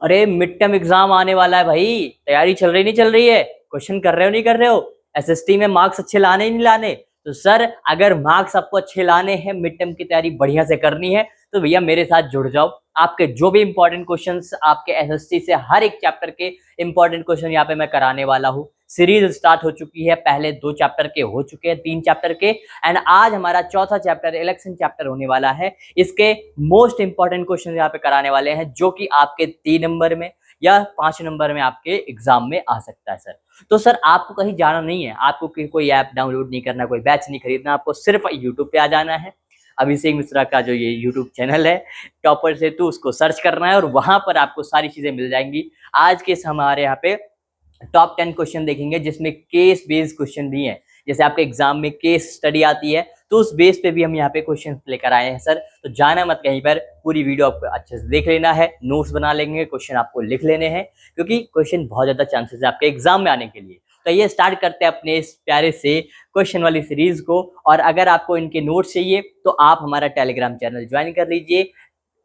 अरे mid term exam आने वाला है भाई, तैयारी चल रही नहीं चल रही है? क्वेश्चन कर रहे हो नहीं कर रहे हो? एसएसटी में मार्क्स अच्छे लाने नहीं लाने? तो सर अगर मार्क्स आपको अच्छे लाने हैं, मिड टर्म की तैयारी बढ़िया से करनी है, तो भैया मेरे साथ जुड़ जाओ। आपके जो भी इंपॉर्टेंट क्वेश्चंस आपके एसएसटी से, हर एक चैप्टर के इंपॉर्टेंट क्वेश्चन यहाँ पे मैं कराने वाला हूँ। सीरीज स्टार्ट हो चुकी है, पहले 2 चैप्टर के हो चुके हैं, 3 चैप्टर के, एंड आज हमारा चौथा चैप्टर इलेक्शन चैप्टर होने वाला है। इसके मोस्ट इंपॉर्टेंट क्वेश्चन यहाँ पे कराने वाले हैं, जो कि आपके 3 नंबर में या 5 नंबर में आपके एग्जाम में आ सकता है सर। तो सर आपको कहीं जाना नहीं है, आपको कोई ऐप डाउनलोड नहीं करना, कोई बैच नहीं खरीदना, आपको सिर्फ यूट्यूब पे आ जाना है। अभिषेक मिश्रा का जो ये यूट्यूब चैनल है टॉपर से, तो उसको सर्च करना है और वहां पर आपको सारी चीजें मिल जाएंगी। आज के हमारे यहाँ पे टॉप 10 क्वेश्चन देखेंगे, जिसमें केस बेस्ड क्वेश्चन भी हैं। जैसे आपके एग्जाम में केस स्टडी आती है, तो उस बेस पे भी हम यहाँ पे क्वेश्चन लेकर आए हैं सर। तो जाना मत कहीं पर, पूरी वीडियो आपको अच्छे से देख लेना है, नोट्स बना लेंगे, क्वेश्चन आपको लिख लेने हैं, क्योंकि क्वेश्चन बहुत ज्यादा चांसेस है आपके एग्जाम में आने के लिए। तो ये स्टार्ट करते हैं अपने इस प्यारे से क्वेश्चन वाली सीरीज को। और अगर आपको इनके नोट्स चाहिए तो आप हमारा टेलीग्राम चैनल ज्वाइन कर लीजिए।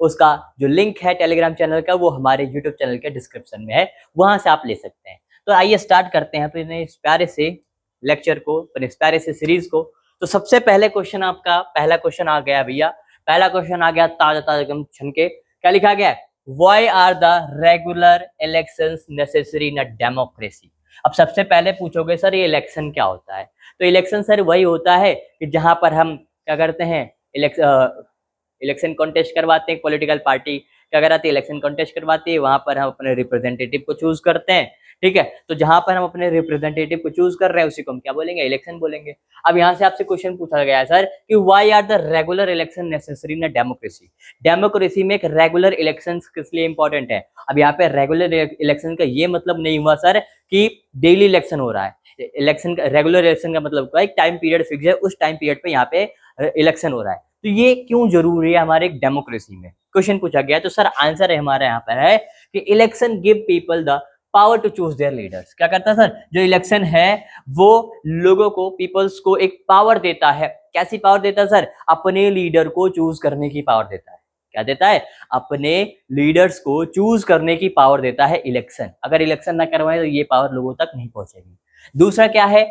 उसका जो लिंक है टेलीग्राम चैनल का, वो हमारे यूट्यूब चैनल के डिस्क्रिप्शन में है, वहां से आप ले सकते हैं। तो आइए स्टार्ट करते हैं अपने इस प्यारे से लेक्चर को, अपने इस प्यारे से सीरीज को। तो सबसे पहले क्वेश्चन, आपका पहला क्वेश्चन आ गया भैया। पहला क्वेश्चन आ गया ताजा ताजा एकदम छन के। क्या लिखा गया है? Why are the regular elections necessary in a democracy? अब सबसे पहले पूछोगे सर ये इलेक्शन क्या होता है? तो इलेक्शन सर वही होता है कि जहां पर हम क्या करते हैं, इलेक्शन कॉन्टेस्ट करवाते हैं। पॉलिटिकल पार्टी क्या कराती है? इलेक्शन कॉन्टेस्ट करवाती है, वहां पर हम अपने रिप्रेजेंटेटिव को चूज करते हैं। ठीक है, तो जहां पर हम अपने रिप्रेजेंटेटिव को चूज कर रहे हैं, उसी को हम क्या बोलेंगे? इलेक्शन बोलेंगे। अब यहाँ से आपसे क्वेश्चन पूछा गया है सर कि why are the regular election necessary in democracy? Democracy में एक रेगुलर इलेक्शन किस लिए इंपॉर्टेंट है? अब यहाँ पे रेगुलर इलेक्शन का ये मतलब नहीं हुआ सर कि डेली इलेक्शन हो रहा है। इलेक्शन का, रेगुलर इलेक्शन का मतलब एक टाइम पीरियड फिक्स है, उस टाइम पीरियड पे यहाँ पे इलेक्शन हो रहा है। तो ये क्यों जरूरी है हमारे डेमोक्रेसी में? क्वेश्चन पूछा गया, तो सर आंसर है हमारा यहाँ पर है कि election give people the power to choose their leaders. क्या करता है सर? जो इलेक्शन है वो लोगों को, पीपल्स को एक पावर देता है। कैसी पावर देता है सर? अपने लीडर को चूज करने की पावर देता है। क्या देता है? अपने लीडर्स को चूज करने की पावर देता है इलेक्शन। अगर इलेक्शन ना करवाए तो ये पावर लोगों तक नहीं पहुंचेगी। दूसरा क्या है?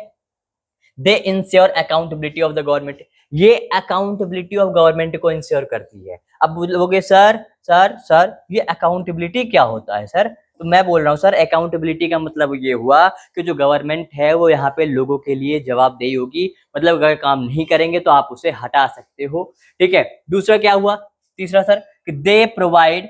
दे ensure accountability of the government. ये अकाउंटेबिलिटी ऑफ गवर्नमेंट को इंश्योर करती है। अब बोलोगे सर सर सर ये अकाउंटेबिलिटी क्या होता है सर? तो मैं बोल रहा हूँ सर, अकाउंटेबिलिटी का मतलब ये हुआ कि जो गवर्नमेंट है वो यहाँ पे लोगों के लिए जवाबदेही होगी। मतलब अगर काम नहीं करेंगे तो आप उसे हटा सकते हो। ठीक है, दूसरा क्या हुआ? तीसरा सर कि they provide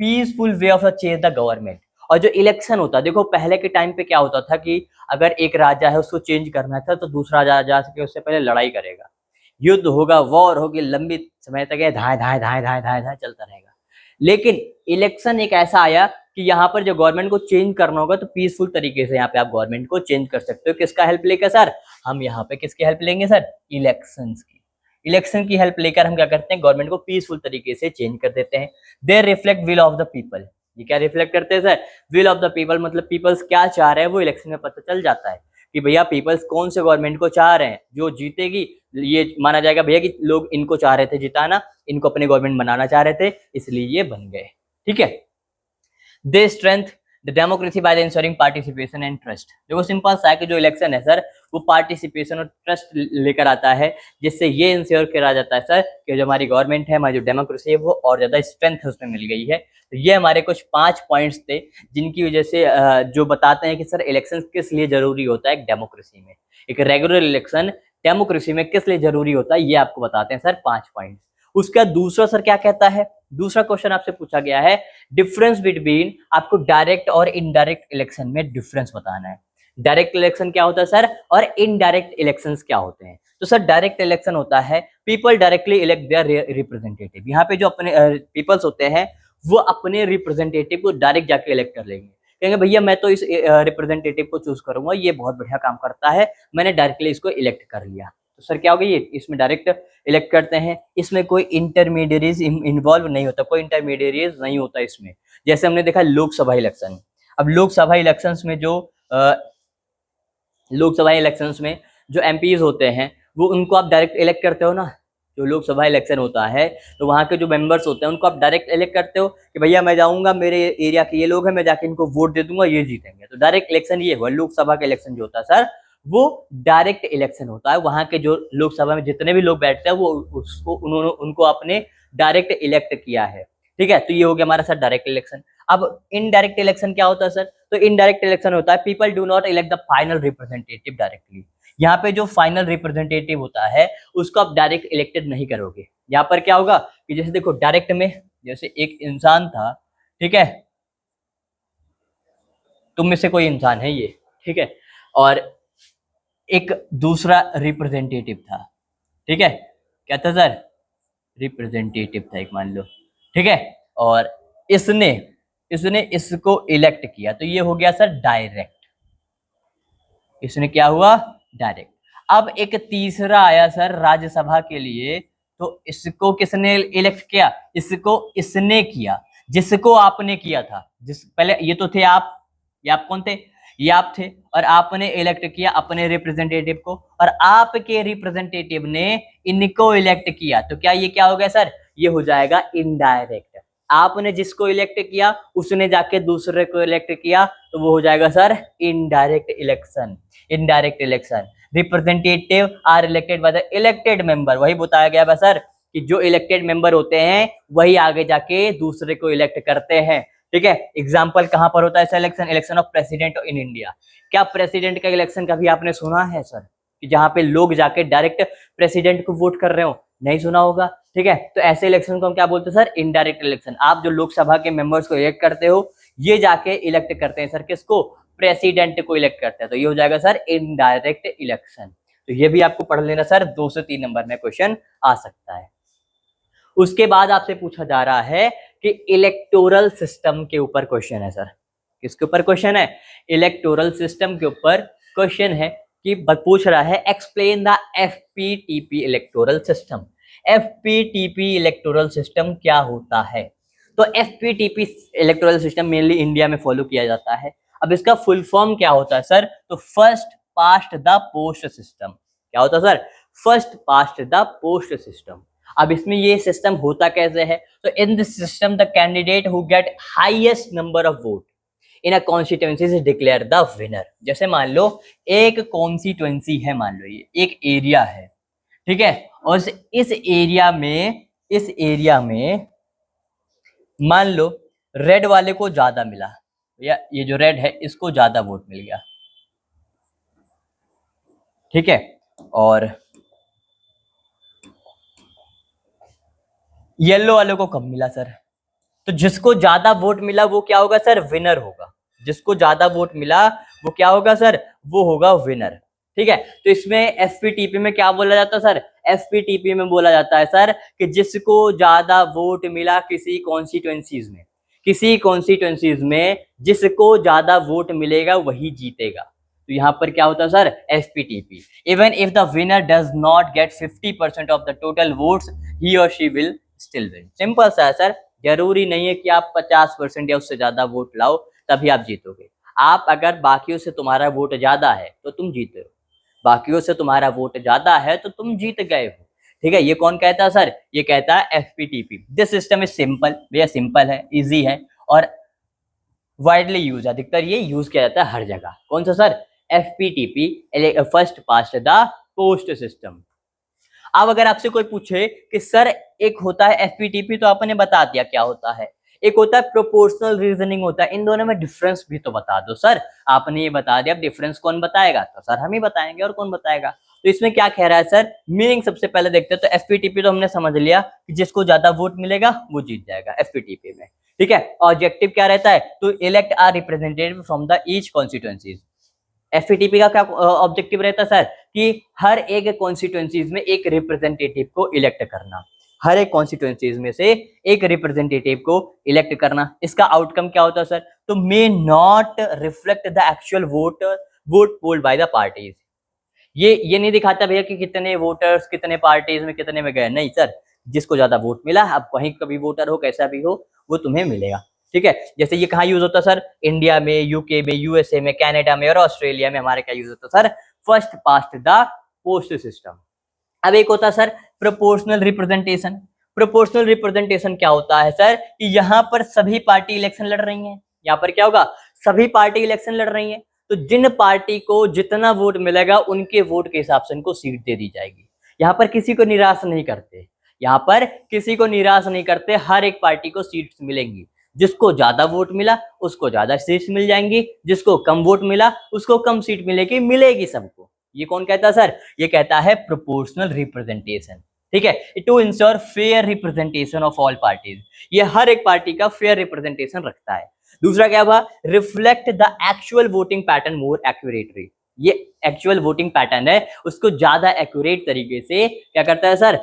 peaceful way of change the government. और जो इलेक्शन होता है, देखो पहले के टाइम पे क्या होता था कि अगर एक राजा है उसको चेंज करना था, तो दूसरा राजा जा सके उससे पहले लड़ाई करेगा, युद्ध होगा, वॉर होगी, लंबी समय तक धाए धाए धाए धाए धाए धाए चलता रहेगा। लेकिन इलेक्शन एक ऐसा आया कि यहाँ पर जो गवर्नमेंट को चेंज करना होगा तो पीसफुल तरीके से यहाँ पे आप गवर्नमेंट को चेंज कर सकते हो। किसका हेल्प लेकर सर? हम यहाँ पे किसकी हेल्प लेंगे सर? इलेक्शन की। इलेक्शन की हेल्प लेकर हम क्या करते हैं? गवर्नमेंट को पीसफुल तरीके से चेंज कर देते हैं। दे reflect will of the people. ये क्या रिफ्लेक्ट करते हैं sir? Will of the people, मतलब पीपल्स क्या चाह रहे हैं वो इलेक्शन में पता चल जाता है कि भैया पीपल्स कौन से गवर्नमेंट को चाह रहे हैं जो जीतेगी। ये माना जाएगा भैया कि लोग इनको चाह रहे थे जिताना, इनको अपने गवर्नमेंट बनाना चाह रहे थे, इसलिए ये बन गए। ठीक है, they strength the democracy by the insuring participation and trust. देखो सिंपल सा है कि जो इलेक्शन है सर वो पार्टिसिपेशन और ट्रस्ट लेकर आता है, जिससे ये इंश्योर करा जाता है सर कि जो हमारी गवर्नमेंट है, हमारी जो डेमोक्रेसी है, वो और ज्यादा स्ट्रेंथ उसमें मिल गई है। तो ये हमारे कुछ 5 पॉइंट्स थे जिनकी वजह से जो बताते हैं कि सर इलेक्शन किस लिए जरूरी होता है एक डेमोक्रेसी में, एक रेगुलर इलेक्शन डेमोक्रेसी में किस लिए जरूरी होता है, ये आपको बताते हैं सर 5 पॉइंट। उसका दूसरा सर क्या कहता है? दूसरा क्वेश्चन आपसे पूछा गया है डिफरेंस बिटवीन, आपको डायरेक्ट और इनडायरेक्ट इलेक्शन में डिफरेंस बताना है। डायरेक्ट इलेक्शन क्या होता है सर, और इनडायरेक्ट इलेक्शंस क्या होते हैं? तो सर डायरेक्ट इलेक्शन होता है people directly elect their representative. यहाँ पे जो अपने पीपल्स होते हैं वो अपने रिप्रेजेंटेटिव को डायरेक्ट जाके इलेक्ट कर लेंगे, कहेंगे भैया मैं तो इस रिप्रेजेंटेटिव को चूज करूंगा, ये बहुत बढ़िया काम करता है, मैंने डायरेक्टली इसको इलेक्ट कर लिया। तो सर क्या होगा? ये इसमें डायरेक्ट इलेक्ट करते हैं, इसमें कोई इंटरमीडिएरीज इन्वॉल्व नहीं होता, कोई इंटरमीडिएरीज नहीं होता इसमें। जैसे हमने देखा लोकसभा इलेक्शन, अब लोकसभा इलेक्शंस में जो लोकसभा इलेक्शंस में जो एमपीज होते हैं वो उनको आप डायरेक्ट इलेक्ट करते हो ना, जो लोकसभा इलेक्शन होता है तो वहाँ के जो मेंबर्स होते हैं उनको आप डायरेक्ट इलेक्ट करते हो कि भैया मैं जाऊंगा, मेरे एरिया के ये लोग हैं, मैं जाके इनको वोट दे दूंगा, ये जीतेंगे। तो डायरेक्ट इलेक्शन ये हुआ। लोकसभा का इलेक्शन जो होता है सर वो डायरेक्ट इलेक्शन होता है। वहाँ के जो लोकसभा में जितने भी लोग बैठते हैं वो उसको उन्होंने उनको आपने डायरेक्ट इलेक्ट किया है। ठीक है, तो ये हो गया हमारा सर डायरेक्ट इलेक्शन। अब इनडायरेक्ट इलेक्शन क्या होता है सर? तो इनडायरेक्ट इलेक्शन होता है people do not elect the final representative directly. यहाँ पे जो फाइनल रिप्रेजेंटेटिव होता है उसको आप डायरेक्ट इलेक्टेड नहीं करोगे। यहाँ पर क्या होगा कि जैसे देखो डायरेक्ट में जैसे एक इंसान था, ठीक है, तुम में से कोई इंसान है ये, ठीक है, और एक दूसरा रिप्रेजेंटेटिव था, ठीक है, क्या था सर? रिप्रेजेंटेटिव था एक, मान लो, ठीक है, और इसने इसने इसको इलेक्ट किया, तो ये हो गया सर डायरेक्ट। इसने क्या हुआ? डायरेक्ट। अब एक तीसरा आया सर राज्यसभा के लिए, तो इसको किसने इलेक्ट किया? इसको इसने किया, जिसको आपने किया था। जिस पहले ये तो थे आप, ये आप कौन थे? ये आप थे, और आपने इलेक्ट किया अपने रिप्रेजेंटेटिव को, और आपके रिप्रेजेंटेटिव ने इनको इलेक्ट किया। तो क्या ये क्या हो गया सर? ये हो जाएगा इनडायरेक्ट। आपने जिसको इलेक्ट किया उसने जाके दूसरे को इलेक्ट किया, तो वो हो जाएगा sir indirect election. Indirect election, representative are elected by the elected member. वही बताया गया है सर कि जो इलेक्टेड मेंबर होते हैं वही आगे जाके दूसरे को इलेक्ट करते हैं। ठीक है, एग्जाम्पल कहां पर होता है election? Election of president in India. क्या प्रेसिडेंट का इलेक्शन कभी आपने सुना है सर कि जहां पे लोग जाके डायरेक्ट प्रेसिडेंट को वोट कर रहे हो? नहीं सुना होगा। ठीक है, तो ऐसे इलेक्शन को हम क्या बोलते हैं सर? Indirect election. आप जो लोकसभा के मेंबर्स को इलेक्ट करते हो ये जाके इलेक्ट करते हैं सर किसको? प्रेसिडेंट को इलेक्ट करते हैं। तो ये हो जाएगा सर इनडायरेक्ट इलेक्शन। तो ये भी आपको पढ़ लेना सर, 2 से 3 नंबर में क्वेश्चन आ सकता है। उसके बाद आपसे पूछा जा रहा है कि इलेक्टोरल सिस्टम के ऊपर क्वेश्चन है सर। किसके ऊपर क्वेश्चन है? इलेक्टोरल सिस्टम के ऊपर क्वेश्चन है कि पूछ रहा है explain the FPTP electoral system. FPTP electoral system क्या होता है? तो FPTP electoral system mainly India में फॉलो किया जाता है। अब इसका फुल फॉर्म क्या होता है सर? तो first past the post system. क्या होता है sir? First past the post system. अब इसमें ये सिस्टम होता कैसे है? तो in this system the candidate who get highest number of vote in a constituency is declare the winner. जैसे मान लो एक कॉन्स्टिट्यूएंसी है, मान लो ये एक एरिया है, ठीक है, और इस एरिया में मान लो रेड वाले को ज्यादा मिला, या ये जो रेड है इसको ज्यादा वोट मिल गया, ठीक है, और येलो वाले को कम मिला सर। तो जिसको ज्यादा वोट मिला वो क्या होगा सर? विनर होगा। जिसको ज्यादा वोट मिला वो क्या होगा सर? वो होगा विनर। ठीक है, तो इसमें एफपीटीपी में क्या बोला जाता है सर? एफपीटीपी में बोला जाता है सर कि जिसको ज्यादा वोट मिला किसी कॉन्स्टिट्यूएंसीज में, किसी कॉन्स्टिट्यूएंसीज में जिसको ज्यादा वोट मिलेगा वही जीतेगा। तो यहाँ पर क्या होता है sir? FPTP. Even if the winner does not get 50% of the total votes he और she will still win. Simple सा है सर, जरूरी नहीं है कि आप 50% या उससे ज्यादा वोट लाओ तभी आप जीतोगे। आप अगर बाकियों से तुम्हारा वोट ज्यादा है तो तुम जीते हो, बाकियों से तुम्हारा वोट ज्यादा है तो तुम जीत गए हो। ठीक है, ये कौन कहता है सर? ये कहता है FPTP. This system is simple, भैया सिंपल है, इजी है, और वाइडली यूज, अधिकतर ये यूज किया जाता है हर जगह। कौन सा sir? FPTP, first past the post system. अब अगर आपसे कोई पूछे कि सर एक होता है एफपीटीपी, तो आपने बता दिया क्या होता है, एक होता है प्रोपोर्शनल रीजनिंग होता है, इन दोनों में डिफरेंस भी तो बता दो सर। आपने ये बता दिया, अब डिफरेंस कौन बताएगा? तो सर हम ही बताएंगे, और कौन बताएगा? तो इसमें क्या कह रहा है सर? मीनिंग सबसे पहले देखते हैं। तो एफपीटीपी तो हमने समझ लिया कि जिसको ज्यादा वोट मिलेगा वो जीत जाएगा एफपीटीपी में। ठीक है, ऑब्जेक्टिव क्या रहता है? To elect our representative from the each constituencies. FPTP का क्या ऑब्जेक्टिव रहता है सर? कि हर एक कॉन्स्टिट्यूएंसीज में एक रिप्रेजेंटेटिव को इलेक्ट करना, हर एक कॉन्स्टिट्यूएंसीज में से एक रिप्रेजेंटेटिव को इलेक्ट करना। इसका आउटकम क्या होता है सर? तो may not reflect the actual vote polled by the parties. ये नहीं दिखाता भैया कि कितने वोटर्स कितने पार्टीज में कितने में गए, नहीं सर, जिसको ज्यादा वोट मिला, अब कहीं कभी वोटर हो कैसा भी हो वो तुम्हें मिलेगा। ठीक है, जैसे ये कहाँ यूज होता है सर? इंडिया में, यूके में, यूएसए में, कनाडा में और ऑस्ट्रेलिया में हमारे क्या यूज होता है sir? First past the post system. अब एक होता है sir proportional representation. Proportional representation क्या होता है सर, कि यहाँ पर सभी पार्टी इलेक्शन लड़ रही हैं। यहाँ पर क्या होगा, सभी पार्टी इलेक्शन लड़ रही हैं, तो जिन पार्टी को जितना वोट मिलेगा उनके वोट के हिसाब से उनको सीट दे दी जाएगी। यहाँ पर किसी को निराश नहीं करते, यहाँ पर किसी को निराश नहीं करते, हर एक पार्टी को सीट्स मिलेंगी। जिसको ज्यादा वोट मिला उसको ज्यादा सीट्स मिल जाएंगी, जिसको कम वोट मिला उसको कम सीट मिलेगी, मिलेगी सबको। ये कौन कहता है सर, ये कहता है प्रोपोर्शनल रिप्रेजेंटेशन। ठीक है, to ensure fair representation of all parties, ये हर एक पार्टी का फेयर रिप्रेजेंटेशन रखता है। दूसरा क्या हुआ, reflect the actual voting pattern more accurately, ये एक्चुअल वोटिंग पैटर्न है उसको ज्यादा एक्यूरेट तरीके से क्या करता है सर,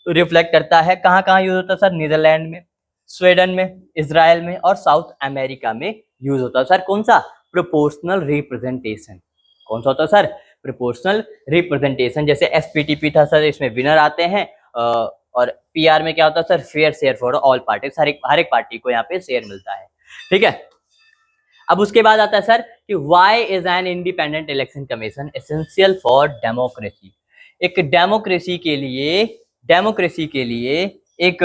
रिफ्लेक्ट करता है। कहाँ कहाँ यूज होता है सर, नीदरलैंड में, स्वीडन में, इजराइल में और साउथ अमेरिका में यूज होता है सर। कौन सा, प्रोपोर्शनल रिप्रेजेंटेशन। कौन सा होता है सर, प्रोपोर्शनल रिप्रेजेंटेशन। जैसे एसपीटीपी था सर, इसमें विनर आते हैं, और पीआर में क्या होता है sir, fair share for all parties, हर एक पार्टी को यहाँ पे शेयर मिलता है। ठीक है, अब उसके बाद आता है सर कि why is an independent election commission essential for democracy. एक डेमोक्रेसी के लिए एक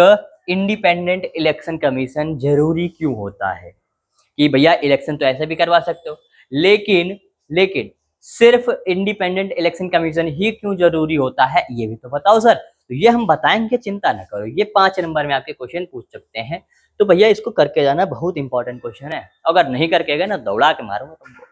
इंडिपेंडेंट इलेक्शन कमीशन जरूरी क्यों होता है, कि भैया इलेक्शन तो ऐसे भी करवा सकते हो, लेकिन सिर्फ इंडिपेंडेंट इलेक्शन कमीशन ही क्यों जरूरी होता है, ये भी तो बताओ सर। तो ये हम बताएंगे, चिंता ना करो, ये 5 नंबर में आपके क्वेश्चन पूछ सकते हैं। तो भैया इसको करके जाना, बहुत इंपॉर्टेंट क्वेश्चन है, अगर नहीं करके गए ना दौड़ा के मारूंगा तुमको।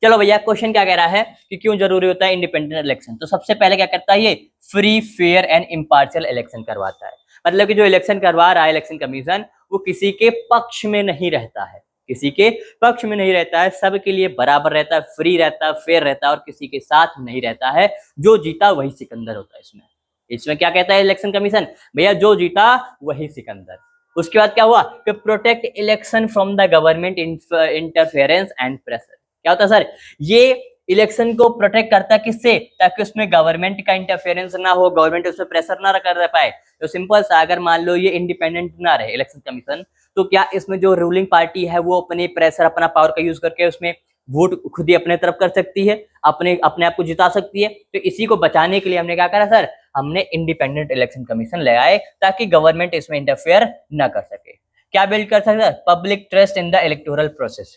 चलो भैया, क्वेश्चन क्या कह रहा है कि क्यों जरूरी होता है इंडिपेंडेंट इलेक्शन। तो सबसे पहले क्या करता है, ये free fair and impartial election करवाता है। मतलब कि जो इलेक्शन करवा रहा है इलेक्शन कमीशन, वो किसी के पक्ष में नहीं रहता है, किसी के पक्ष में नहीं रहता है, सबके लिए बराबर रहता है, फ्री रहता है, फेयर रहता है, और किसी के साथ नहीं रहता है। जो जीता वही सिकंदर होता है। इसमें क्या कहता है इलेक्शन कमीशन, भैया जो जीता वही सिकंदर। उसके बाद क्या हुआ कि protect election from the government interference and pressure. क्या होता है सर, ये इलेक्शन को प्रोटेक्ट करता है, किससे, ताकि उसमें गवर्नमेंट का इंटरफेरेंस ना हो, गवर्नमेंट उसमें प्रेशर ना कर पाए। तो सिंपल सा, अगर मान लो ये इंडिपेंडेंट ना रहे इलेक्शन कमीशन, तो क्या इसमें जो रूलिंग पार्टी है वो अपने प्रेशर, अपना पावर का यूज करके उसमें वोट खुद ही अपने तरफ कर सकती है, अपने आप को जिता सकती है। तो इसी को बचाने के लिए हमने क्या करा सर, हमने इंडिपेंडेंट इलेक्शन कमीशन ले आए, ताकि गवर्नमेंट इसमें इंटरफेयर न कर सके। क्या बिल्ड कर सकता है, public trust in the electoral process.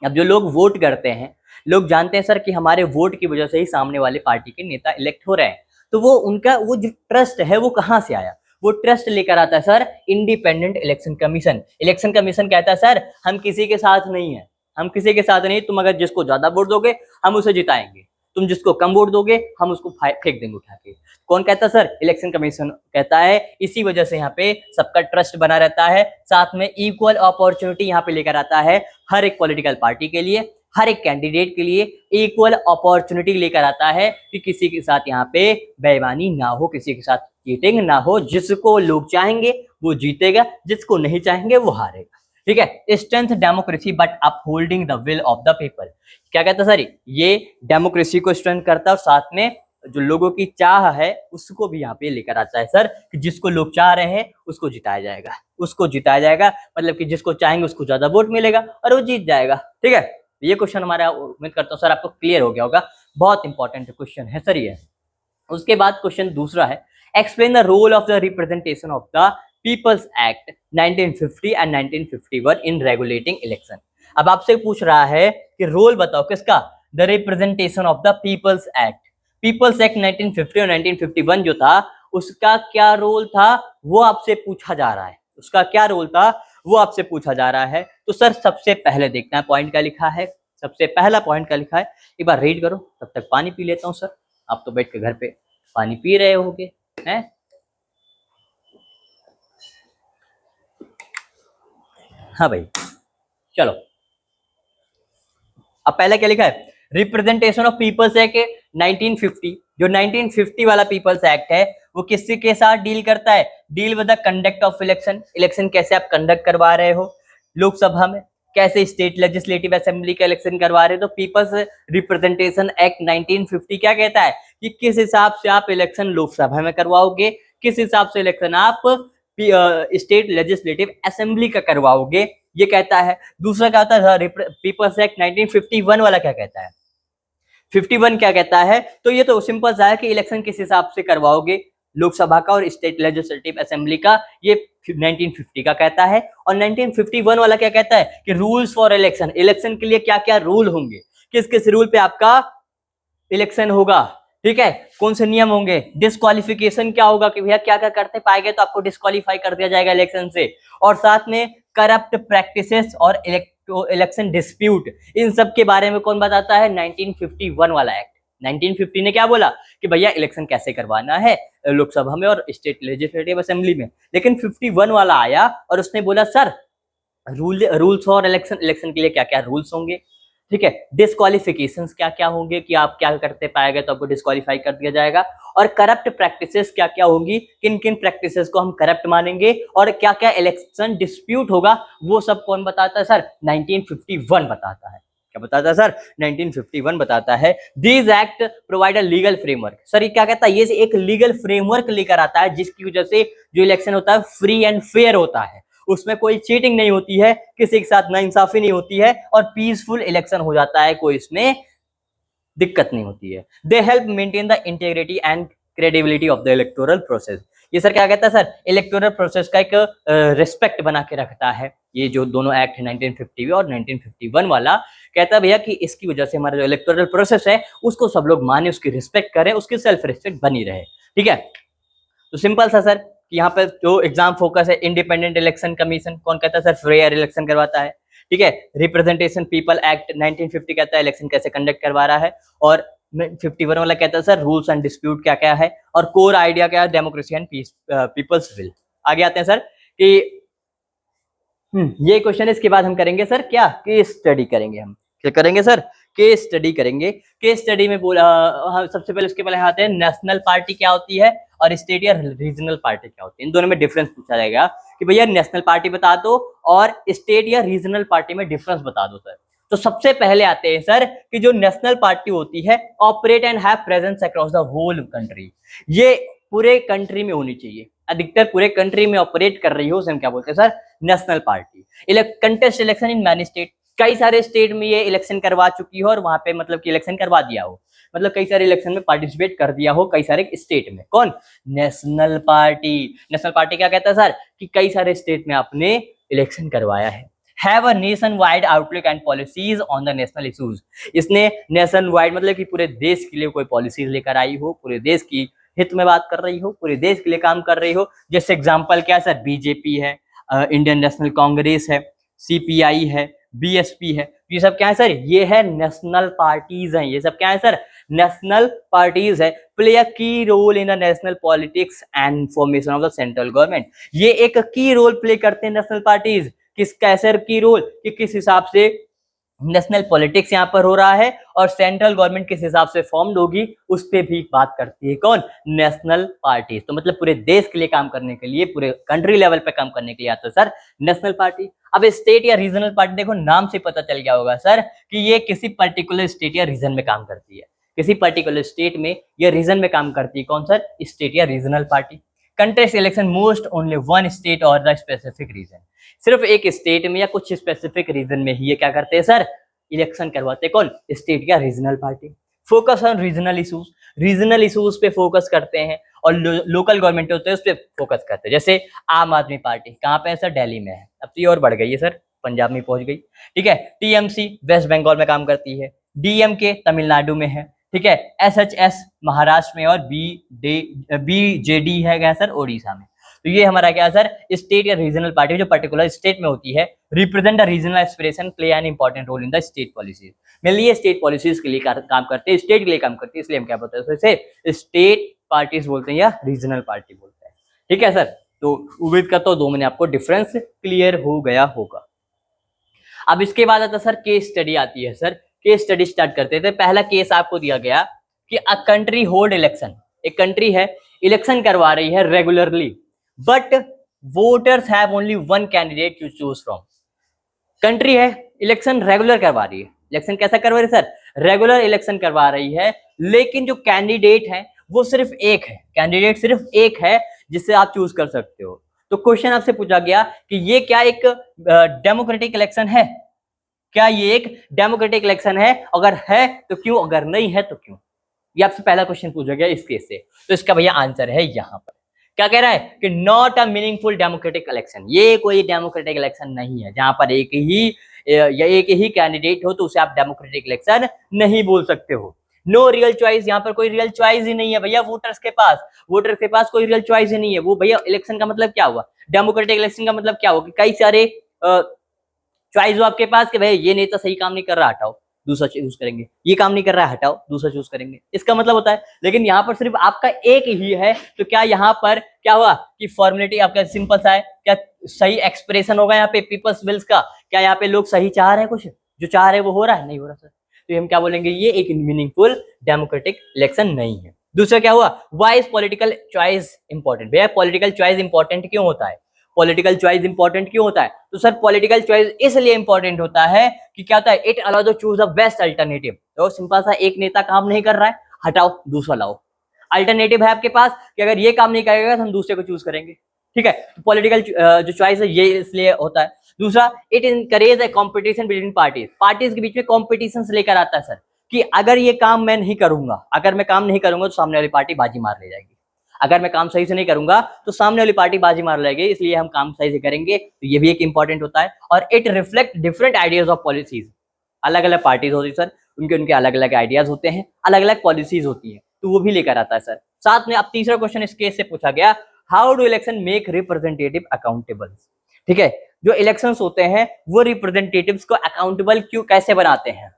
अब जो लोग वोट करते हैं, लोग जानते हैं सर कि हमारे वोट की वजह से ही सामने वाले पार्टी के नेता इलेक्ट हो रहे हैं, तो वो उनका वो जो ट्रस्ट है वो कहाँ से आया, वो ट्रस्ट लेकर आता है sir independent election commission. Election commission कहता है सर हम किसी के साथ नहीं है, हम किसी के साथ नहीं, तुम अगर जिसको ज्यादा वोट दोगे हम उसे जिताएंगे, तुम जिसको कम वोट दोगे हम उसको फेंक देंगे उठा के। कौन कहता है सर, इलेक्शन कमीशन कहता है। इसी वजह से यहाँ पे सबका ट्रस्ट बना रहता है, साथ में इक्वल अपॉर्चुनिटी यहाँ पे लेकर आता है हर एक पॉलिटिकल पार्टी के लिए, हर एक कैंडिडेट के लिए इक्वल अपॉर्चुनिटी लेकर आता है कि किसी के साथ यहाँ पे बेईमानी ना हो, किसी के साथ चीटिंग ना हो। जिसको लोग चाहेंगे वो जीतेगा, जिसको नहीं चाहेंगे वो हारेगा। ठीक है, strength democracy but upholding the will of the people. क्या कहता है सर, ये डेमोक्रेसी को स्ट्रेंथ करता है और साथ में जो लोगों की चाह है उसको भी यहाँ पे लेकर आता है सर, कि जिसको लोग चाह रहे हैं उसको जिताया जाएगा, उसको जिताया जाएगा, मतलब कि जिसको चाहेंगे उसको ज्यादा वोट मिलेगा और वो जीत जाएगा। ठीक है, ये क्वेश्चन हमारा उम्मीद करता हूँ सर आपको क्लियर हो गया होगा, बहुत इंपॉर्टेंट क्वेश्चन है सर ये। उसके बाद क्वेश्चन दूसरा है, explain the role of the representation of the people's act 1950 and 1951 in regulating election. अब आपसे पूछ रहा है कि रोल बताओ किसका, the representation of the people's act. People's act 1950 और 1951 जो था उसका क्या रोल था वो आपसे पूछा जा रहा है, उसका क्या रोल था वो आपसे पूछा जा रहा है। तो सर सबसे पहले देखना है पॉइंट क्या लिखा है, सबसे पहला पॉइंट क्या लिखा है, एक बार रीड करो, तब तक पानी पी लेता हूँ सर। आप तो बैठ के घर पे पानी पी रहे होगे हैं। हाँ भाई चलो, अब पहले क्या लिखा है, रिप्रेजेंटेशन ऑफ पीपल्स एक्ट 1950। जो 1950 वाला पीपल्स एक्ट है वो किसी के साथ डील करता है, deal with the conduct of election. Election कैसे आप कंडक्ट करवा रहे हो लोकसभा में, कैसे स्टेट लेजिस्लेटिव असेंबली का इलेक्शन करवा रहे हो। तो पीपल्स रिप्रेजेंटेशन एक्ट 1950 क्या कहता है कि किस हिसाब से आप इलेक्शन लोकसभा में करवाओगे, किस हिसाब से इलेक्शन आप स्टेट लेजिस्लेटिव असेंबली का करवाओगे, ये कहता है। दूसरा क्या होता है, पीपल्स एक्ट 1951 वाला क्या कहता है, 51 क्या कहता है, तो ये तो सिंपल सा है कि इलेक्शन किस हिसाब से करवाओगे, लोकसभा का और स्टेट लेजिस्लेटिव असेंबली का, ये 1950 का कहता है। और 1951 वाला क्या कहता है कि रूल्स फॉर इलेक्शन, इलेक्शन के लिए क्या क्या रूल होंगे, किस किस रूल पे आपका इलेक्शन होगा, ठीक है, कौन से नियम होंगे, डिस्क्वालिफिकेशन क्या होगा कि भैया क्या क्या करते पाएंगे तो आपको डिस्क्वालीफाई कर दिया जाएगा इलेक्शन से, और साथ में करप्ट प्रैक्टिसेस और इलेक्शन डिस्प्यूट, इन सब के बारे में कौन बताता है, 1951 वाला एक्ट। 1950 ने क्या बोला कि भैया इलेक्शन कैसे करवाना है लोकसभा में और स्टेट लेजिस्लेटिव असेंबली में। लेकिन 51 वाला आया और उसने बोला sir rules for election, election के लिए क्या क्या रूल्स होंगे, ठीक है, डिस्क्वालिफिकेशंस क्या क्या होंगे कि आप क्या करते पाएंगे तो आपको डिस्क्वालीफाई कर दिया जाएगा, और करप्ट प्रैक्टिसेस क्या क्या होंगी, किन किन प्रैक्टिसेस को हम करप्ट मानेंगे, और क्या क्या इलेक्शन डिस्प्यूट होगा, वो सब कौन बताता है सर, 1951 बताता है। क्या बताता है सर, 1951 बताता है। This act provide a legal framework, sir ये क्या कहता है, ये एक लीगल फ्रेमवर्क लेकर आता है जिसकी वजह से जो इलेक्शन होता है फ्री एंड फेयर होता है, उसमें कोई चीटिंग नहीं होती है, किसी के साथ नाइंसाफी नहीं होती है, और पीसफुल इलेक्शन हो जाता है, कोई इसमें दिक्कत नहीं होती है। They help maintain the integrity and credibility of the electoral process. ये सर क्या कहता है सर, इलेक्टोरल प्रोसेस का एक रिस्पेक्ट बना के रखता है। ये जो दोनों एक्ट है 1950 और 1951 वाला, कहता है भैया कि इसकी वजह से हमारा जो इलेक्टोरल प्रोसेस है उसको सब लोग माने, उसकी रिस्पेक्ट करें, उसकी सेल्फ रिस्पेक्ट बनी रहे, ठीक है। तो सिंपल सा सर, यहाँ पे जो एग्जाम फोकस है, इंडिपेंडेंट इलेक्शन कमीशन कौन कहता है सर, फेयर इलेक्शन करवाता है, ठीक है। रिप्रेजेंटेशन पीपल एक्ट 1950 कहता है इलेक्शन कैसे कंडक्ट करवा रहा है, और 51 वाला कहता है सर रूल्स एंड डिस्प्यूट क्या क्या है, और कोर आइडिया क्या है, डेमोक्रेसी एंड पीपल्स विल। आगे आते हैं सर कि ये क्वेश्चन, इसके बाद हम करेंगे सर क्या, केस स्टडी करेंगे। हम क्या करेंगे सर, केस स्टडी करेंगे। केस स्टडी में बोला सबसे पहले उसके पहले आते हैं नेशनल पार्टी क्या होती है और स्टेट या रीजनल पार्टी क्या होती है, इन दोनों में डिफरेंस पूछा जाएगा कि भैया नेशनल पार्टी बता दो और स्टेट या रीजनल पार्टी में डिफरेंस बता दो सर। तो सबसे पहले आते हैं सर कि जो नेशनल पार्टी होती है operate and have presence across the whole country, ये पूरे कंट्री में होनी चाहिए, अधिकतर पूरे कंट्री में ऑपरेट कर रही हो, उसे हम क्या बोलते हैं sir, national party. Contest election in many state, कई सारे स्टेट में ये इलेक्शन करवा चुकी हो और वहां पे मतलब कि इलेक्शन करवा दिया हो, मतलब कई सारे इलेक्शन में पार्टिसिपेट कर दिया हो कई सारे स्टेट में। कौन, नेशनल पार्टी। नेशनल पार्टी क्या कहता है सर कि कई सारे स्टेट में आपने इलेक्शन करवाया है। Have a nation wide outlook and policies on the national issues, इसने नेशन वाइड मतलब कि पूरे देश के लिए कोई पॉलिसीज लेकर आई हो, पूरे देश की हित में बात कर रही हो, पूरे देश के लिए काम कर रही हो। जैसे एग्जांपल क्या है सर, बीजेपी है, इंडियन नेशनल कांग्रेस है, सीपीआई है, बीएसपी है, ये सब क्या है सर, ये है नेशनल पार्टीज हैं, ये सब क्या है सर, नेशनल पार्टीज है। Play a key role in the national politics and formation of the central government, ये एक की रोल प्ले करते हैं नेशनल पार्टीज। किस कैसे की रोल, कि किस हिसाब से नेशनल पॉलिटिक्स यहाँ पर हो रहा है और सेंट्रल गवर्नमेंट किस हिसाब से फॉर्म्ड होगी उस पर भी बात करती है कौन, नेशनल पार्टी। तो मतलब पूरे देश के लिए काम करने के लिए, पूरे कंट्री लेवल पे काम करने के लिए आता है सर नेशनल पार्टी। अब स्टेट या रीजनल पार्टी, देखो नाम से पता चल गया होगा सर कि ये किसी पर्टिकुलर स्टेट या रीजन में काम करती है, किसी पर्टिकुलर स्टेट में या रीजन में काम करती है। कौन सर, स्टेट या regional party. Contest election most only one state और द स्पेसिफिक रीजन, सिर्फ एक स्टेट में या कुछ स्पेसिफिक रीजन में ही ये क्या करते हैं सर, इलेक्शन करवाते हैं। कौन, स्टेट या regional party. Focus on regional issues, regional issues पे फोकस करते हैं, और लोकल गवर्नमेंट होते हैं उस पर फोकस करते हैं। जैसे आम आदमी पार्टी कहाँ पे है सर, दिल्ली में है, अब तो ये और बढ़ गई है सर, पंजाब में पहुंच गई, ठीक है। टीएमसी वेस्ट बंगाल में काम करती है, डीएमके तमिलनाडु में है, ठीक है। एसएचएस महाराष्ट्र में, और बीजेडी है क्या सर, ओडिशा में। तो ये हमारा क्या है सर, स्टेट या रीजनल पार्टी जो पर्टिकुलर स्टेट में होती है, represent the regional aspiration, play an important role in the state policies. Mainly ये स्टेट पॉलिसीज के लिए काम करते हैं, स्टेट के लिए काम करते हैं, इसलिए हम क्या बोलते हैं इसे स्टेट पार्टीज बोलते हैं या रीजनल पार्टी बोलते हैं, ठीक है सर। तो उम्मीद करता हूं 2 महीने आपको डिफरेंस क्लियर हो गया होगा। अब इसके बाद आता सर केस स्टडी आती है सर, केस स्टडी स्टार्ट करते थे। पहला केस आपको दिया गया कि अ कंट्री होल्ड इलेक्शन, एक कंट्री है इलेक्शन करवा रही है regularly, but voters have only one candidate to choose from. Country है इलेक्शन रेगुलर करवा रही है, इलेक्शन कैसा करवा रही है सर, रेगुलर इलेक्शन करवा रही है, लेकिन जो कैंडिडेट है वो सिर्फ एक है, कैंडिडेट सिर्फ एक है जिससे आप चूज कर सकते हो। तो क्वेश्चन आपसे पूछा गया कि ये क्या एक डेमोक्रेटिक इलेक्शन है, क्या ये एक डेमोक्रेटिक इलेक्शन है, अगर है तो क्यों, अगर नहीं है तो क्यों। ये आपसे पहला क्वेश्चन पूछा गया इस केस से। तो इसका भैया आंसर है यहाँ पर क्या कह रहा है कि not a meaningful democratic election. ये कोई डेमोक्रेटिक इलेक्शन नहीं है जहां पर एक ही कैंडिडेट हो तो उसे आप डेमोक्रेटिक इलेक्शन नहीं बोल सकते हो। नो रियल चॉइस, यहाँ पर कोई रियल चॉइस ही नहीं है भैया वोटर्स के पास कोई रियल चॉइस ही नहीं है। वो भैया इलेक्शन का मतलब क्या हुआ, डेमोक्रेटिक इलेक्शन का मतलब क्या हुआ कि कई सारे चॉइस हो आपके पास कि भाई ये नेता सही काम नहीं कर रहा, हटाओ दूसरा चूज करेंगे, ये काम नहीं कर रहा है, हटाओ दूसरा चूज करेंगे, इसका मतलब होता है। लेकिन यहाँ पर सिर्फ आपका एक ही है, तो क्या यहाँ पर क्या हुआ कि फॉर्मेलिटी आपका सिंपल सा है, क्या सही एक्सप्रेशन होगा यहाँ पे पीपल्स विल्स का, क्या यहाँ पे लोग सही चाह रहे हैं, कुछ जो चाह रहे हैं वो हो रहा है, नहीं हो रहा सर, तो हम क्या बोलेंगे ये एक मीनिंगफुल डेमोक्रेटिक इलेक्शन नहीं है। दूसरा क्या हुआ, why is political choice important. भैया पॉलिटिकल चॉइस इंपॉर्टेंट क्यों होता है, पॉलिटिकल चॉइस इंपॉर्टेंट क्यों होता है, तो सर पॉलिटिकल चॉइस इसलिए इंपॉर्टेंट होता है कि क्या होता है, it allow to choose the best alternative. तो सिंपल सा एक नेता काम नहीं कर रहा है, हटाओ दूसरा लाओ, अल्टरनेटिव है आपके पास कि अगर ये काम नहीं करेगा तो हम दूसरे को चूज करेंगे, ठीक है। तो पॉलिटिकल जो चॉइस है ये इसलिए होता है। दूसरा, it encourage A competition between parties के बीच में कॉम्पिटिशन लेकर आता है सर, कि अगर ये काम मैं नहीं करूंगा, अगर मैं काम नहीं करूंगा तो सामने वाली पार्टी बाजी मार ले जाएगी, अगर मैं काम सही से नहीं करूंगा तो सामने वाली पार्टी बाजी मार लेगी, इसलिए हम काम सही से करेंगे। तो ये भी एक इंपॉर्टेंट होता है। और it reflect different ideas of policies, अलग अलग पार्टीज होती है सर, उनके उनके अलग अलग आइडियाज होते हैं, अलग अलग पॉलिसीज होती है, तो वो भी लेकर आता है सर। साथ में अब तीसरा क्वेश्चन इस केस से पूछा गया, how do election make representative accountable. ठीक है, जो इलेक्शंस होते हैं वो रिप्रेजेंटेटिव्स को अकाउंटेबल क्यों कैसे बनाते हैं,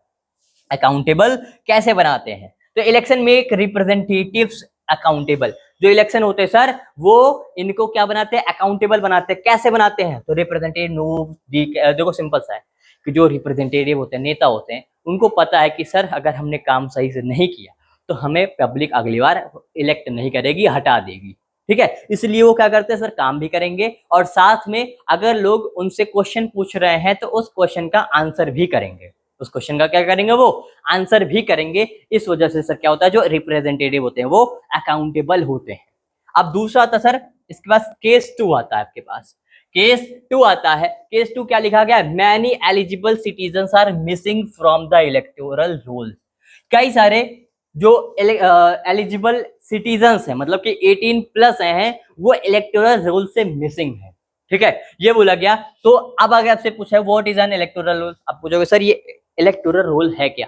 अकाउंटेबल कैसे बनाते हैं। तो इलेक्शन मेक रिप्रेजेंटेटिव्स अकाउंटेबल, जो इलेक्शन होते हैं सर वो इनको क्या बनाते हैं, अकाउंटेबल बनाते हैं। कैसे बनाते हैं, तो रिप्रेजेंटेटिव देखो सिंपल सा है कि जो रिप्रेजेंटेटिव होते हैं, नेता होते हैं, उनको पता है कि सर अगर हमने काम सही से नहीं किया तो हमें पब्लिक अगली बार इलेक्ट नहीं करेगी, हटा देगी, ठीक है। इसलिए वो क्या करते हैं सर, काम भी करेंगे और साथ में अगर लोग उनसे क्वेश्चन पूछ रहे हैं तो उस क्वेश्चन का आंसर भी करेंगे, उस क्वेश्चन का क्या करेंगे, वो आंसर भी करेंगे। इस वजह से सर क्या होता है, जो रिप्रेजेंटेटिव होते हैं वो अकाउंटेबल होते हैं। अब दूसरा आता सर इसके पास केस 2 आता है, आपके पास केस 2 आता है। केस 2 क्या लिखा गया है, many eligible citizens are missing from the electoral roll. कई सारे जो एलिजिबल सिटीजन्स हैं, मतलब कि 18 प्लस हैं, वो इलेक्टोरल रोल से मिसिंग है, ठीक है, ये बोला गया। तो अब अगर आपसे पूछा है what is an electoral roll, आप पूछोगे सर ये इलेक्टोरल रोल है क्या।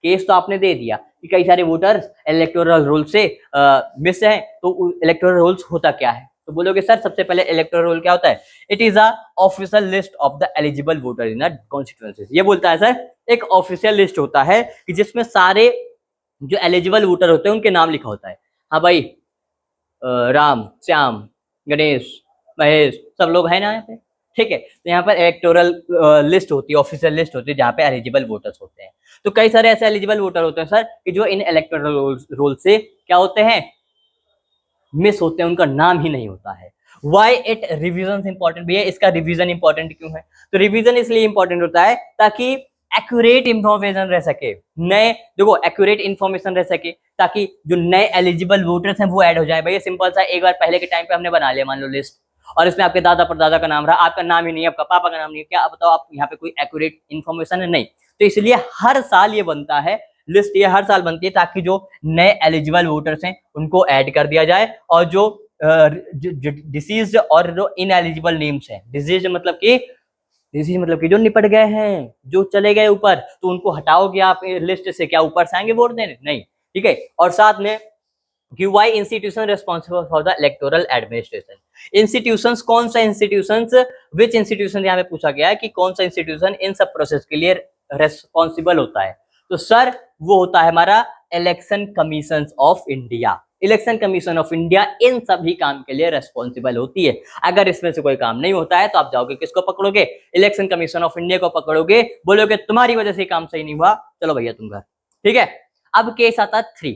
केस तो आपने दे दिया कि कई सारे वोटर्स इलेक्टोरल रोल से मिस हैं, तो इलेक्टोरल रोल्स होता क्या है, तो बोलोगे सर सबसे पहले इलेक्टोरल रोल क्या होता है, it is a official list of the eligible voter in a constituency. ये बोलता है सर एक ऑफिशियल लिस्ट होता है कि जिसमें सारे जो एलिजिबल वोटर होते हैं उनके नाम लिखा होता है। हाँ भाई राम, श्याम, गणेश, महेश, सब लोग हैं ना यहाँ पे, ठीक है। तो यहाँ पर इलेक्टोरल लिस्ट होती है, ऑफिशियल लिस्ट होती है जहाँ पे एलिजिबल वोटर्स होते हैं। तो कई सारे ऐसे एलिजिबल वोटर होते हैं सर कि जो इन इलेक्टोरल रोल से क्या होते हैं, मिस होते हैं, उनका नाम ही नहीं होता है। वाई इट रिविजन इंपॉर्टेंट, भैया इसका रिविजन इंपॉर्टेंट क्यों है, तो रिविजन इसलिए इंपॉर्टेंट होता है ताकि एक्यूरेट इंफॉर्मेशन रह सके, नए देखो एक्यूरेट इंफॉर्मेशन रह सके, ताकि जो नए एलिजिबल वोटर्स हैं वो ऐड हो जाए। भैया सिंपल सा, एक बार पहले के टाइम पे हमने बना लिया मान लो लिस्ट, और इसमें आपके दादा परदादा का नाम रहा, आपका नाम ही नहीं है, आपका पापा का नाम नहीं है, क्या बताओ आप यहाँ पे कोई एक्यूरेट इंफॉर्मेशन है, नहीं। तो इसलिए हर साल ये बनता है लिस्ट, ये हर साल बनती है ताकि जो नए एलिजिबल वोटर्स हैं उनको ऐड कर दिया जाए, और जो डिसीज और जो इनएलिजिबल नेम्स हैं, डिसीज मतलब कि जो निपट गए हैं, जो चले गए ऊपर, तो उनको हटाओगे आप लिस्ट से, क्या ऊपर से आएंगे वोट देने, नहीं, ठीक है। और साथ में कि why institution responsible for the electoral administration, institutions कौन सा इंस्टीट्यूशंस, विच इंस्टीट्यूशन यहाँ पे पूछा गया है कि कौन सा इंस्टीट्यूशन इन सब प्रोसेस के लिए रेस्पॉन्सिबल होता है, तो सर वो होता है हमारा election commission of India. Election commission of India in सभी काम के लिए रेस्पॉन्सिबल होती है। अगर इसमें से कोई काम नहीं होता है तो आप जाओगे किसको पकड़ोगे, इलेक्शन कमीशन ऑफ इंडिया को पकड़ोगे, बोलोगे तुम्हारी वजह से काम सही नहीं हुआ, चलो भैया तुम घर, ठीक है। अब केस आता 3,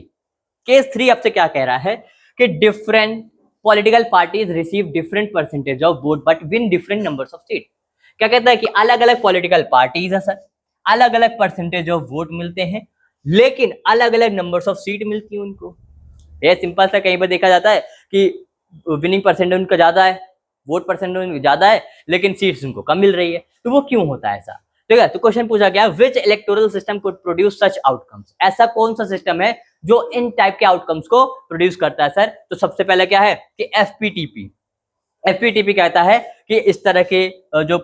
केस 3 आपसे क्या कह रहा है कि different political parties receive different percentage of vote but win different numbers of seat. क्या कहता है कि अलग अलग पॉलिटिकल पार्टीज है सर, अलग अलग परसेंटेज ऑफ वोट मिलते हैं, लेकिन अलग अलग नंबर्स ऑफ सीट मिलती है उनको। ये सिंपल सा, कहीं पर देखा जाता है कि विनिंग परसेंटेज उनका ज्यादा है, वोट परसेंटेज उनका ज्यादा है, लेकिन सीट्स उनको कम मिल रही है, तो वो क्यों होता है ऐसा, ठीक है। तो क्वेश्चन पूछा गया which electoral system could produce such outcomes, ऐसा कौन सा सिस्टम है जो इन टाइप के आउटकम्स को प्रोड्यूस करता है सर। तो सबसे पहले क्या है कि एफपीटीपी। एफपीटीपी कहता है कि इस तरह के जो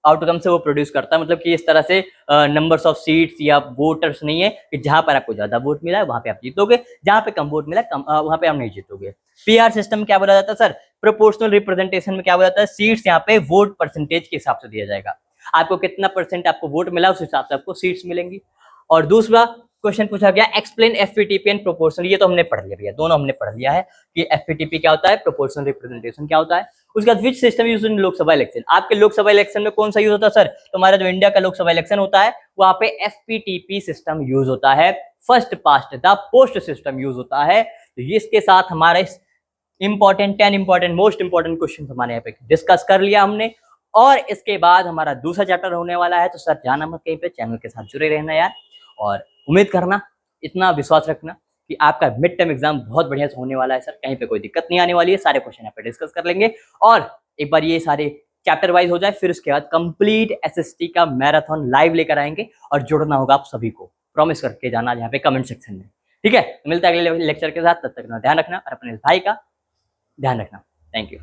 आउटकम से वो प्रोड्यूस करता है, मतलब कि इस तरह से नंबर्स ऑफ सीट्स या वोटर्स नहीं है कि जहां पर आपको ज्यादा वोट मिला है वहां पे आप जीतोगे, जहां पे कम वोट मिला है वहां पे आप नहीं जीतोगे। पीआर सिस्टम क्या बोला जाता है सर, प्रोपोर्शनल रिप्रेजेंटेशन में क्या बोला जाता है, सीट्स यहाँ पे वोट परसेंटेज के हिसाब से दिया जाएगा, आपको कितना परसेंट आपको वोट मिला उस हिसाब से आपको सीट्स मिलेंगी। और दूसरा क्वेश्चन पूछा गया एक्सप्लेन एफपीटीपी एंड प्रोपोर्शनल, ये तो हमने पढ़ लिया भैया, दोनों हमने पढ़ लिया है कि एफपीटीपी क्या होता है, प्रोपोर्शनल रिप्रेजेंटेशन क्या होता है। उसके बाद which system use in Lok Sabha election, आपके लोकसभा इलेक्शन में कौन सा यूज होता है सर, तो हमारा जो इंडिया का लोकसभा इलेक्शन होता है वहां पे एफपीटीपी सिस्टम यूज होता है, first past the post system use होता है। तो इसके साथ हमारे important 10 important most important question हमारे यहाँ पे डिस्कस कर लिया हमने, और इसके बाद हमारा दूसरा चैप्टर होने वाला है। तो सर जाना मत कहीं पे, चैनल के साथ जुड़े रहना यार, और उम्मीद करना, इतना विश्वास रखना कि आपका मिड टर्म एग्जाम बहुत बढ़िया से होने वाला है सर, कहीं पे कोई दिक्कत नहीं आने वाली है, सारे क्वेश्चन यहाँ पे डिस्कस कर लेंगे। और एक बार ये सारे चैप्टर वाइज हो जाए फिर उसके बाद कंप्लीट एसएसटी का मैराथन लाइव लेकर आएंगे, और जुड़ना होगा आप सभी को, प्रॉमिस करके जाना यहाँ पे कमेंट सेक्शन में, ठीक है। मिलता है अगले लेक्चर के साथ, तब तक ध्यान रखना और अपने भाई का ध्यान रखना। Thank you.